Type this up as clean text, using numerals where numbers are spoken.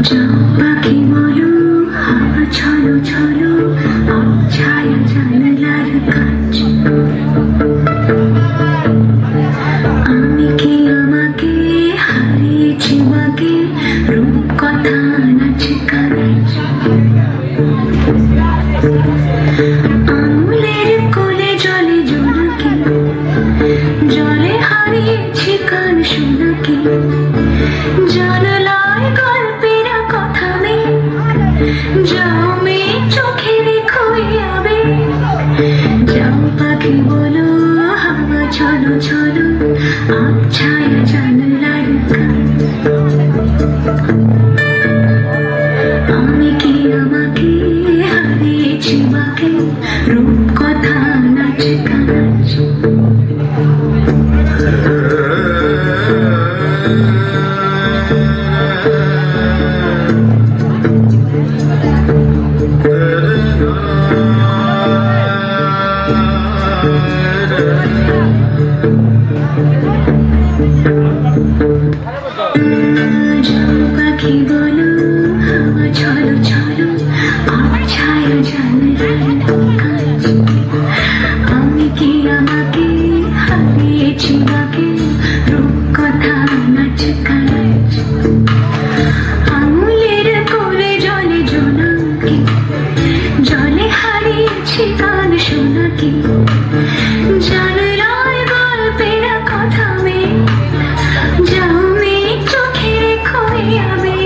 যাও পাখি বলো, হাওয়া ছলো ছলো, ছায়া জানলার কাজ। আমি কি আমাকে হারিয়েছি বাকে, রূপ কথা নাচ কাজ। আঙুলের কোলে জলে জোনাকি, জলে হারিয়েছি কান শোনাকি। জানলায় গল্পের কথা মেয়ে, যাও মেয়ে চোখে রেখো যাবে। যাও পাখি বলো, হাওয়া ছলো ছলো, ছায়া জানলার কাজ। আমি কি আমাকে হারিয়েছি বাকে, রূপ কথা নাচ কাজ। যাও পাখি বলো, হাওয়া ছলো ছলো, ছায়া জানলার কাজ। আমি কি আমাকে হারিয়েছি বাকে, রূপ কথা নাচ কাজ। আঙুলের কোলে জলে জোনাকি, জলে হারিয়েছি কান শোনাকি। জানলায় গল্পের কথা মেয়ে, যাও মেয়ে চোখে রেখো যাবে।